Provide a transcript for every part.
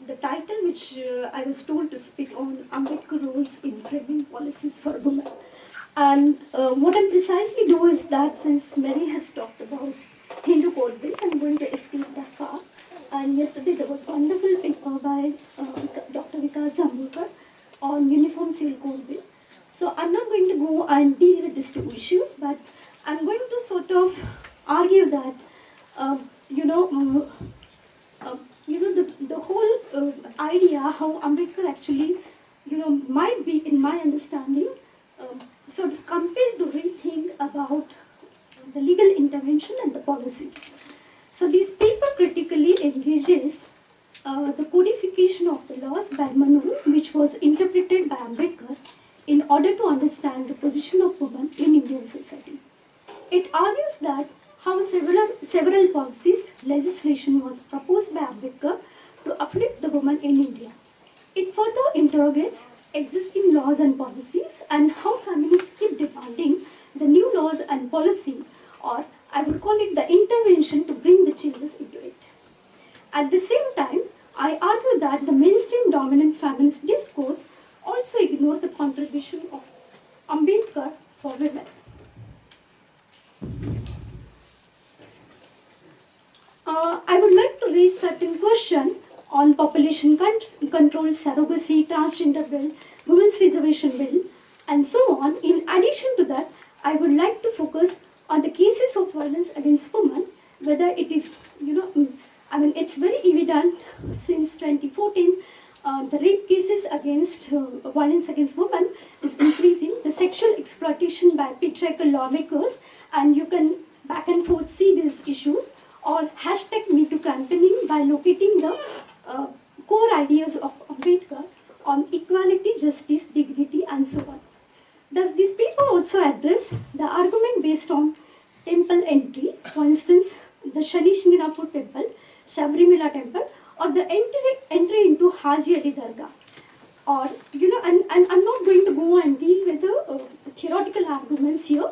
the title which I was told to speak on Ambedkar roles in framing policies for women. And what I'm precisely do is that since Mary has talked about Hindu Code Bill, I'm going to escape that far. And yesterday there was a wonderful paper by Dr. Ambedkar on Uniform Civil Code Bill. So I'm not going to go and deal with these two issues, but I'm going to sort of argue that, the whole idea how Ambedkar actually, might be, in my understanding, sort of compelled to rethink about the legal intervention and the policies. So this paper critically engages the codification of the laws by Manu, which was interpreted by Ambedkar in order to understand the position of women in Indian society. It argues that how several policies, legislation was proposed by Ambedkar to uplift the woman in India. It further interrogates existing laws and policies and how feminists keep demanding the new laws and policy, or I would call it the intervention to bring the changes into it. At the same time, I argue that the mainstream dominant feminist discourse also ignored the contribution of Ambedkar for women. I would like to raise certain questions on population control, surrogacy, transgender bill, women's reservation bill, and so on. In addition to that, I would like to focus on the cases of violence against women, whether it is, it's very evident since 2014, the rape cases against violence against women is increasing, the sexual exploitation by patriarchal lawmakers, and you can back and forth see these issues, or hashtag #MeToo campaigning by locating the core ideas of Ambedkar on equality, justice, dignity, and so on. Does this paper also address the argument based on temple entry, for instance, the Shani Shingrapur temple, Sabrimala temple, or the entry into Haji Ali Dargah? Or, and I'm not going to go and deal with the theoretical arguments here,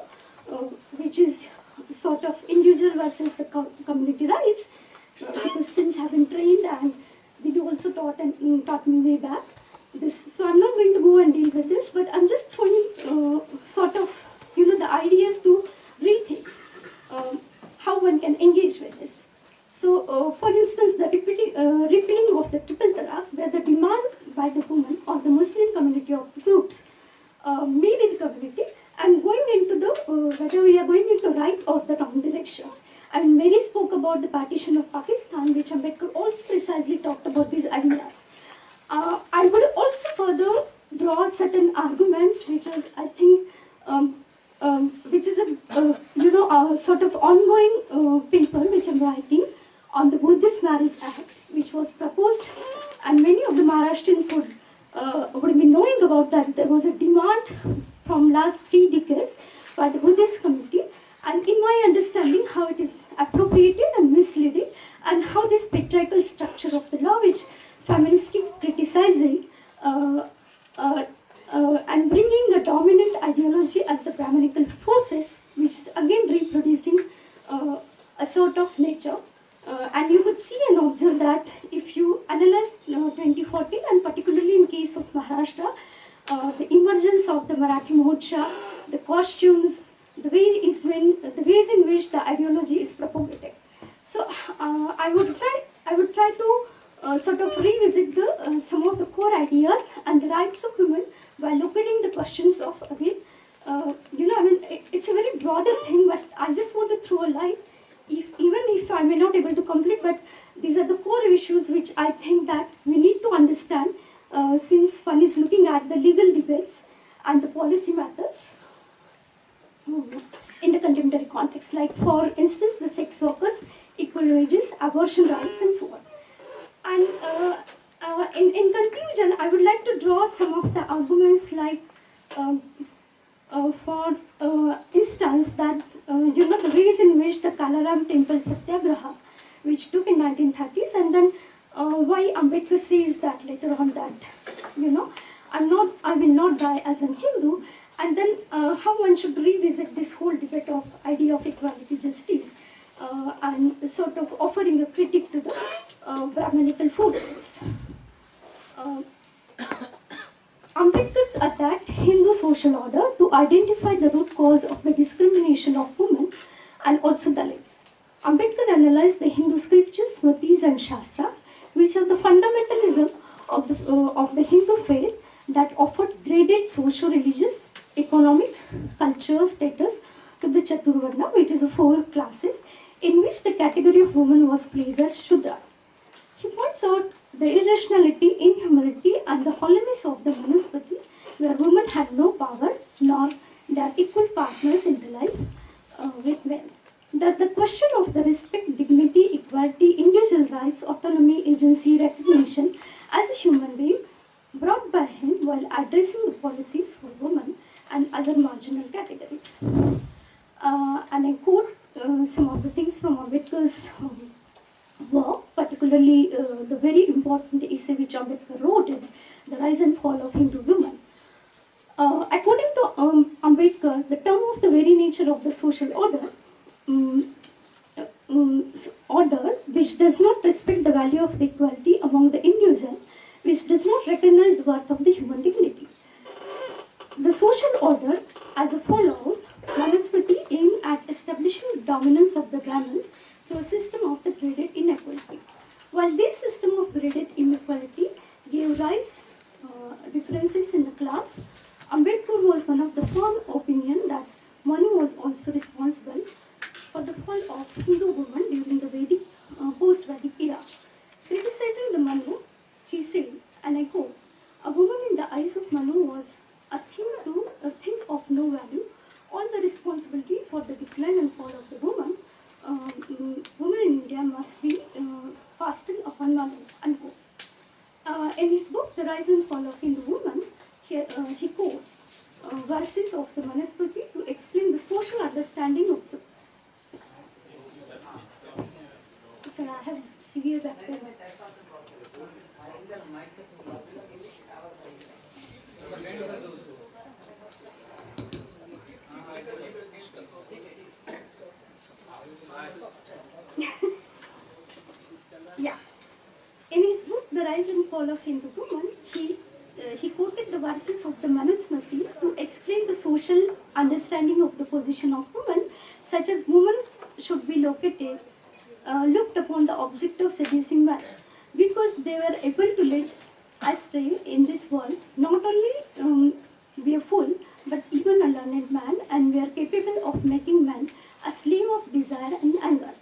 which is sort of individual versus the community rights, because since I've been trained and Vidu also taught me way back this, so I'm not going to go and deal with this, but I'm just throwing sort of, the ideas to rethink how one can engage with this. So, for instance, the repealing of the triple talaq, where the demand by the women or the Muslim community of the groups, maybe the community, and going into the, whether we are going into right or the wrong directions. I mean, Mary spoke about the partition of Pakistan, which Ambedkar also precisely talked about these ideas. I would also further draw certain arguments, which is, I think, which is a sort of ongoing paper which I'm writing on the Buddhist Marriage Act, which was proposed, and many of the Maharashtrians would be knowing about that. There was a demand from last 3 decades by the Buddhist community, and in my understanding how it is appropriated and misleading, and how this patriarchal structure of the law, which feminists keep criticizing, and bringing the dominant ideology at the Brahmanical forces, which is again reproducing a sort of nature. And you would see and observe that if you analyze 2014, and particularly in case of Maharashtra, the emergence of the Marathi Mocha, the costumes, the ways in which the ideology is propagated. So I would try to sort of revisit some of the core ideas and the rights of women by locating the questions of, again, it's a very broader thing, but I just want to throw a light, even if I may not be able to complete, but these are the core issues which I think that we need to understand since one is looking at the legal debates and the policy matters in the contemporary context, like for instance the sex workers, equal wages, abortion rights, and so on. And in conclusion, I would like to draw some of the arguments, like for instance that the ways in which the Kalaram Temple Satyagraha, which took in 1930s, and then why Ambedkar says that later on that I will not die as an Hindu, and then how one should revisit this whole debate of idea of equality, justice, and sort of offering a critique to the Brahmanical forces. Uh, Ambedkar's attacked Hindu social order to identify the root cause of the discrimination of women and also Dalits. Ambedkar analyzed the Hindu scriptures, Smritis and Shastra, which are the fundamentalism of the Hindu faith that offered graded socio-religious, economic, cultural status to the Chaturvarna, which is the 4 classes, in which the category of woman was placed as Shudra. He points out the irrationality, inhumanity, and the hollowness of the Manusmriti, where women had no power, nor their equal partners in the life with men. Thus, the question of the respect, dignity, equality, individual rights, autonomy, agency, recognition as a human being brought by him while addressing the policies for women and other marginal categories. And I quote some of the things from Ambedkar's work, particularly the very important essay which Ambedkar wrote in The Rise and Fall of Hindu Women. According to Ambedkar, the term of the very nature of the social order, which does not respect the value of the equality among the individual, which does not recognize the worth of the human dignity. The social order, as a fallout, Manusmriti aimed at establishing the dominance of the Brahmins through a system of the graded inequality. While this system of graded inequality gave rise differences in the class, Ambedkar was one of the firm opinion that money was also responsible for the fall of Hindu women during the Vedic, post-Vedic era. Criticizing the Manu, he said, and I quote, "A woman in the eyes of Manu was a thing of no value. All the responsibility for the decline and fall of the woman in India must be fastened upon Manu," unquote. In his book, The Rise and Fall of Hindu Women, he quotes verses of the Manusmriti to explain the social understanding of the... Sir, I have severe back pain. Yeah. In his book, The Rise and Fall of Hindu Women, he quoted the verses of the Manusmriti to explain the social understanding of the position of women, such as women should be looked upon the object of seducing men, because they were able to live astray in this world, not only be a fool, but even a learned man, and were capable of making man a slave of desire and anger.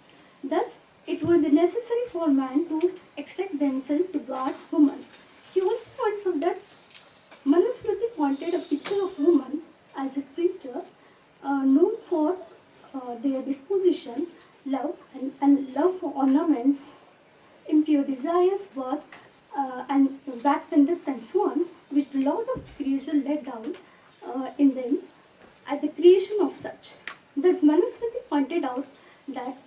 Thus, it would be necessary for man to extract themselves to guard woman. He also points out that Manusmriti pointed a picture of woman as a creature known for their disposition, love, and love for ornaments, impure desires, work, and back conduct, and so on, which the Lord of creation laid down in them at the creation of such. Thus, Manusmriti pointed out that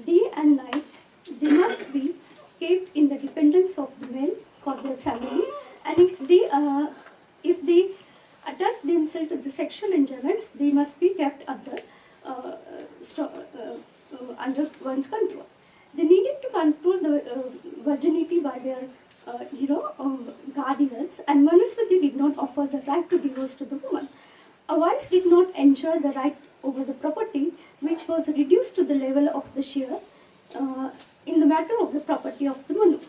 day and night they must be kept in the dependence of the male for their family, and if they attach themselves to the sexual enjoyments, they must be kept under one's control. They needed to control the virginity by their guardians, and Manusmriti did not offer the right to divorce to the woman. A wife did not enjoy the right over the property, which was reduced to the level of the share in the matter of the property of the Manu.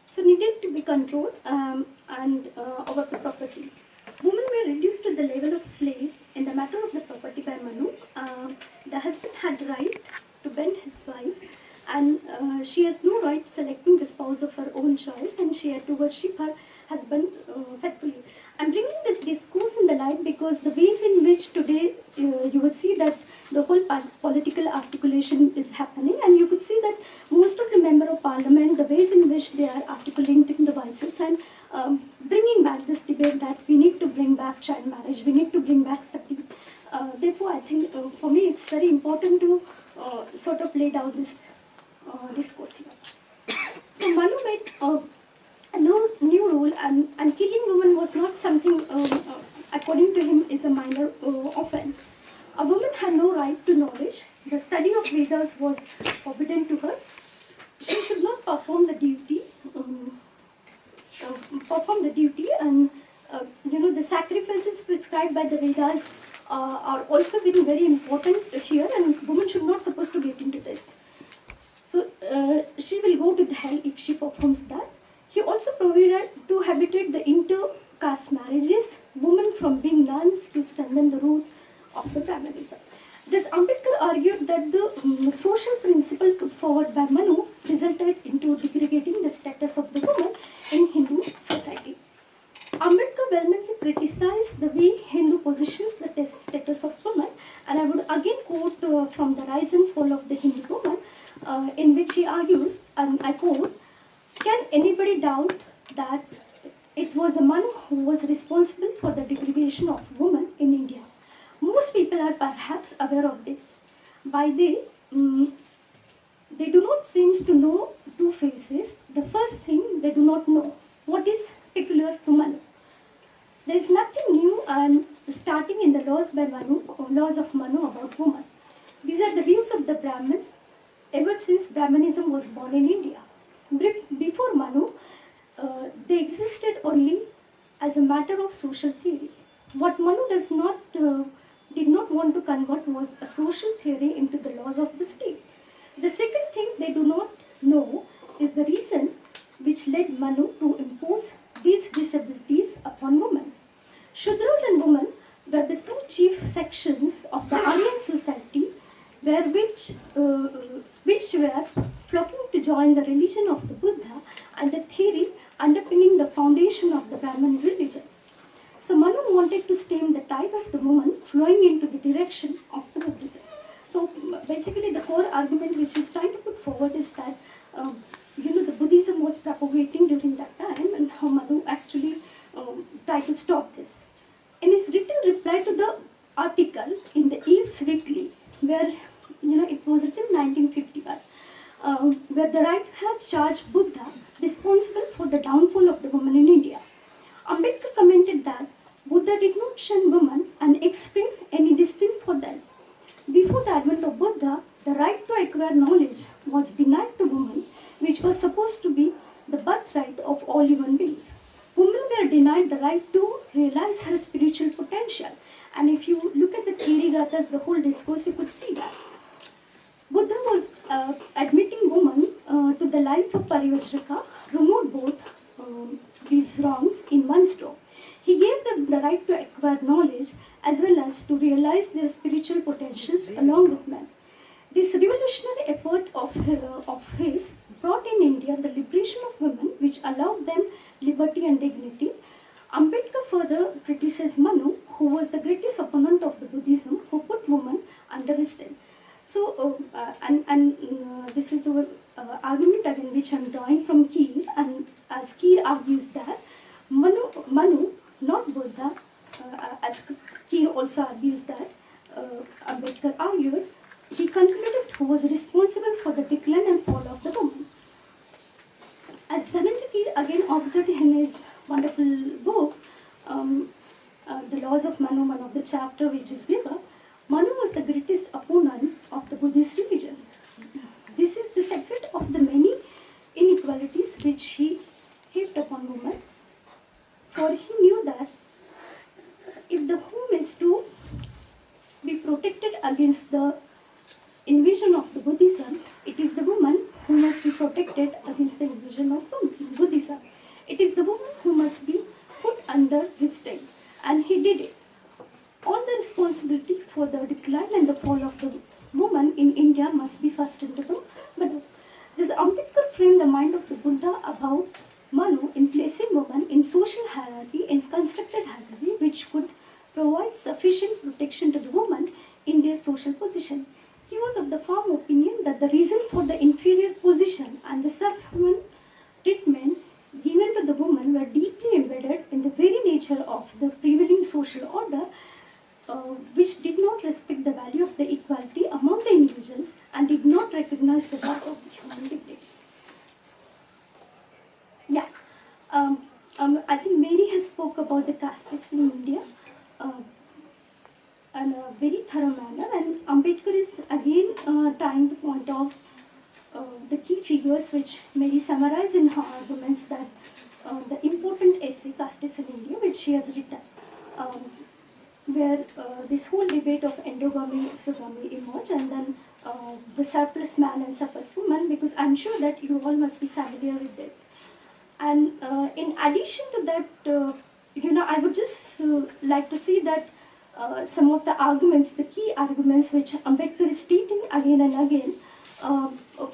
So needed to be controlled over the property. Women were reduced to the level of slave in the matter of the property by Manu. The husband had right to bend his wife, and she has no right selecting the spouse of her own choice, and she had to worship her husband faithfully. I'm bringing this discourse in the light because the ways in which today you would see that the whole political articulation is happening, and you could see that most of the member of parliament, said that we need to bring back child marriage, we need to bring back sati. Therefore, I think for me it's very important to sort of lay down this discourse here. So Manu made a new rule, and killing women was not something, according to him, is a minor offense. A woman had no right to knowledge. The study of Vedas was forbidden to her. She should not perform the duty, and the sacrifices prescribed by the Vedas are also very important here, and women should not supposed to get into this. So she will go to the hell if she performs that. He also provided to habitate the inter-caste marriages, women from being nuns to strengthen the roots of the Brahmanism. Thus, Ambedkar argued that the social principle put forward by Manu resulted into degrading the status of the woman in Hindu society. Ambedkar vehemently criticized the way Hindu positions the status of woman, and I would again quote from The Rise and Fall of the Hindu Woman, in which he argues, and I quote, "Can anybody doubt that it was a Manu who was responsible for the degradation of women in India? Most people are perhaps aware of this. By they do not seem to know two faces. The first thing, they do not know what is peculiar to Manu. There is nothing new and starting in the laws by Manu, or laws of Manu about women. These are the views of the Brahmins ever since Brahmanism was born in India. Before Manu, they existed only as a matter of social theory. What Manu did not want to convert was a social theory into the laws of the state. The second thing they do not know is the reason which led Manu to impose these disabilities upon women. Shudras and women were the two chief sections of the Aryan society, which were flocking to join the religion of the Buddha and the theory underpinning the foundation of the Brahmin religion. So Manu wanted to stem the tide of the woman flowing into the direction of the Buddhism." So basically the core argument which he's trying to put forward is that the Buddhism was propagating during that time, and how Manu actually tried to stop this. In his written reply to the article in the Eve's Weekly, where it was written in 1951, where the writer had charged Buddha responsible for the downfall of the woman in India. Ambedkar commented that Buddha did not shun women and explain any disdain for them. Before the advent of Buddha, the right to acquire knowledge was denied to women, which was supposed to be the birthright of all human beings. Women were denied the right to realize her spiritual potential. And if you look at the Thiri Gathas, the whole discourse, you could see that. Buddha was admitting women to the life of Parivajraka, removed both these wrongs in one stroke. He gave them the right to acquire knowledge as well as to realize their spiritual potentials along with men. This revolutionary effort of his brought in India the liberation of women, which allowed them liberty and dignity. Ambedkar further criticized Manu, who was the greatest opponent of the Buddhism, who put women under restraint. So, this is the argument again which I am drawing from Keir, and as Keir argues that Manu, not Buddha, as Keir also argues that Ambedkar argued, he concluded who was responsible for the decline and fall of the woman. As Dhananjay Keir again observed in his wonderful book, The Laws of Manu, one of the chapter which is Viva, Manu was the greatest opponent of the Buddhist religion. This is the secret of the many inequalities which he heaped upon women. For he knew that if the home is to be protected against the invasion of the Buddhism, it is the woman who must be protected against the invasion of Buddhism. It is the woman who must be put under restraint, and he did it. All the responsibility for the decline and the fall of the woman in India must be thrust into the Manu. This Ambedkar framed the mind of the Buddha about Manu in placing women in social hierarchy, in constructed hierarchy, which could provide sufficient protection to the woman in their social position. He was of the firm opinion that the reason for the inferior position and the subhuman treatment given given to the woman were deeply embedded in the very nature of the prevailing social order, which did not respect the value of the equality among the individuals and did not recognize the worth of the human dignity. Yeah, I think Mary has spoke about the caste system in India in a very thorough manner, and Ambedkar is again trying to point out the key figures which Mary summarized in her arguments, that the important essay Castes in India, which she has written, um, where this whole debate of endogamy, exogamy emerged, and then the surplus man and surplus woman, because I'm sure that you all must be familiar with it. And in addition to that, I would just like to see that some of the arguments, the key arguments which Ambedkar is stating again and again,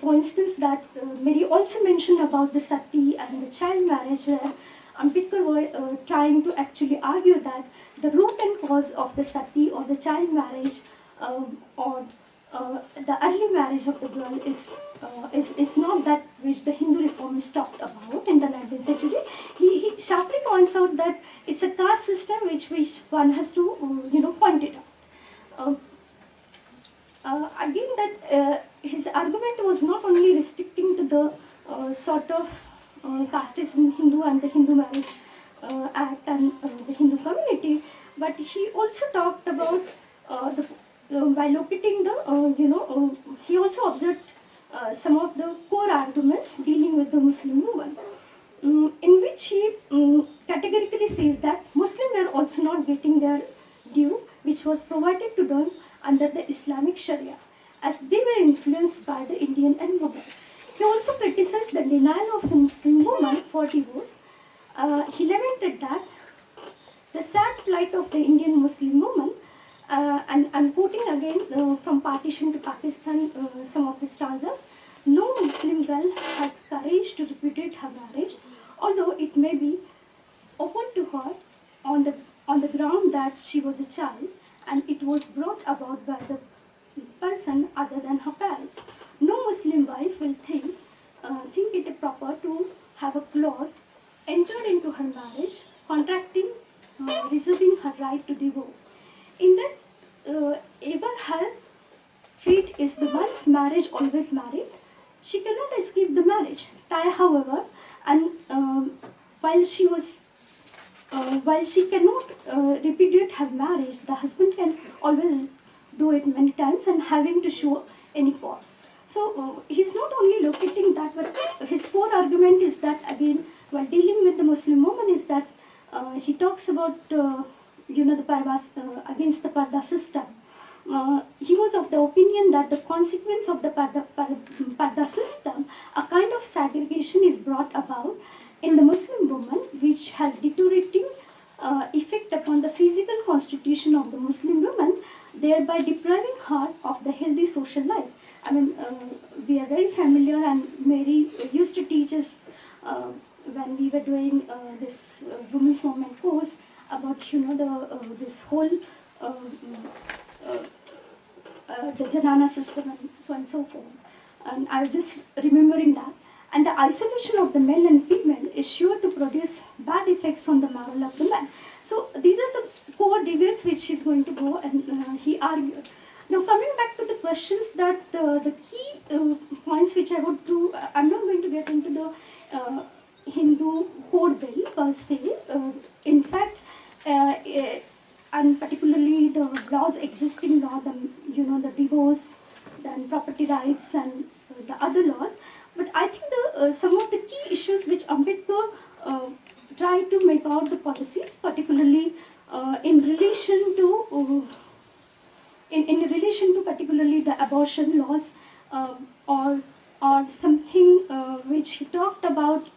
for instance, that Mary also mentioned about the sati and the child marriage, where Ambedkar was trying to actually argue that the root and cause of the sati or the child marriage or the early marriage of the girl is not that which the Hindu reformists talked about in the 19th century. He sharply points out that it's a caste system which one has to point it out. Again, that his argument was not only restricting to the sort of castes in Hindu and the Hindu Marriage Act and the Hindu community, but he also talked about by locating the, he also observed some of the core arguments dealing with the Muslim woman, in which he categorically says that Muslims were also not getting their due, which was provided to them under the Islamic Sharia, as they were influenced by the Indian environment. He also criticized the denial of the Muslim woman for divorce. He lamented that the sad plight of the Indian Muslim woman, and quoting again from Partition to Pakistan, some of the stanzas, no Muslim girl has courage to repudiate her marriage, although it may be offered to her on the ground that she was a child and it was brought about by the person other than her parents. No Muslim wife will think it proper to have a clause entered into her marriage contracting, reserving her right to divorce. In that, ever her fate is the once marriage always married. She cannot escape the marriage tie, however, and while she cannot repudiate her marriage, the husband can always do it many times and having to show any cause. So he's not only locating that, but his core argument is that, again, while dealing with the Muslim woman, is that he talks about the parvas against the parda system. He was of the opinion that the consequence of the parda system, a kind of segregation is brought about in the Muslim woman, which has deteriorating effect upon the physical constitution of the Muslim woman, thereby depriving her of the healthy social life. I mean, we are very familiar, and Mary used to teach us when we were doing this women's movement course about this whole the Janana system and so on and so forth. And I was just remembering that. And the isolation of the male and female is sure to produce bad effects on the moral of the man. So these are the core debates which he's going to go, and he argued. Now coming back to the questions, that the key points which I would do, I'm not going to get into the Hindu code bill per se. In fact, and particularly the laws, existing law, the divorce, then property rights, and the other laws. But I think some of the key issues which Ambedkar tried to make out the policies, particularly in relation to particularly the abortion laws, or something which he talked about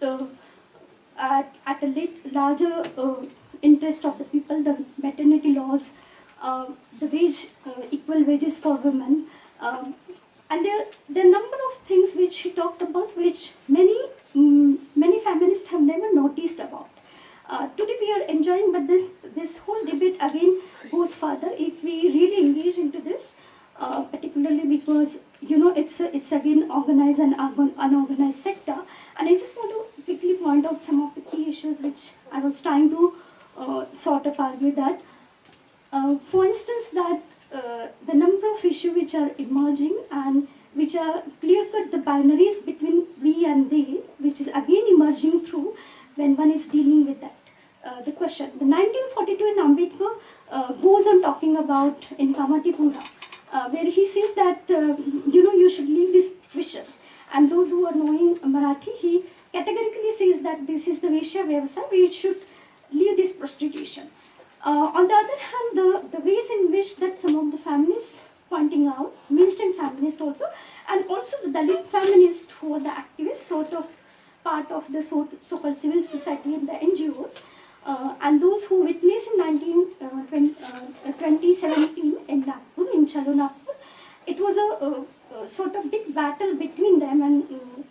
at a larger interest of the people, the maternity laws, the equal wages for women, and there are a number of things which he talked about, which many feminists have never noticed about. Today we are enjoying, but this whole debate again goes further if we really engage into this, particularly because it's again organized and unorganized sector. And I just want to quickly point out some of the sort of argue that, for instance, that the number of issues which are emerging and which are clear-cut the binaries between we and they, which is again emerging through when one is dealing with that. The question. The 1942 in Ambedkar goes on talking about in Kamatipura, where he says that, you should leave this fisher. And those who are knowing Marathi, he categorically says that this is the Vaishya Vyavasaya, we should leave this prostitution. On the other hand, the ways in which that some of the feminists pointing out, mainstream feminists also, and also the Dalit feminists who are the activists, sort of part of the so-called civil society and the NGOs, and those who witnessed in 2017 in Nagpur, in Chalo Nagpur, it was a sort of big battle between them and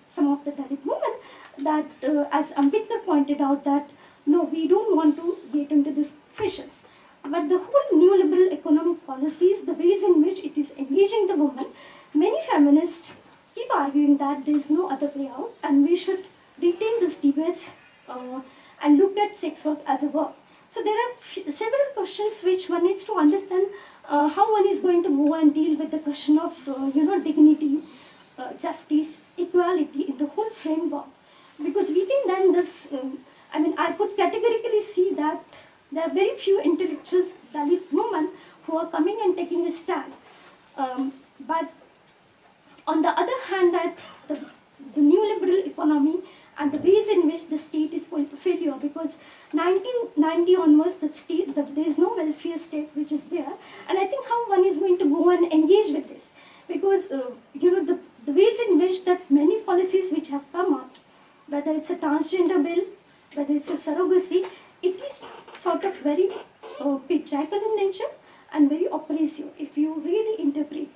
some of the Dalit women that, as Ambedkar pointed out, that no, we don't want to get into these fissions. But the whole neoliberal economic policies, the ways in which it is engaging the woman, many feminists keep arguing that there is no other way out and we should retain these debates and look at sex work as a work. So there are several questions which one needs to understand how one is going to go and deal with the question of dignity, justice, equality in the whole framework. Because within then this, I could categorically see that there are very few intellectuals, Dalit women, who are coming and taking a stand. But on the other hand, that the neoliberal economy and the ways in which the state is going to failure, because 1990 onwards, the state, there is no welfare state which is there, and I think how one is going to go and engage with this, because the ways in which that many policies which have come up, whether it's a transgender bill, whether it's a surrogacy, it is sort of very patriarchal in nature and very oppressive if you really interpret.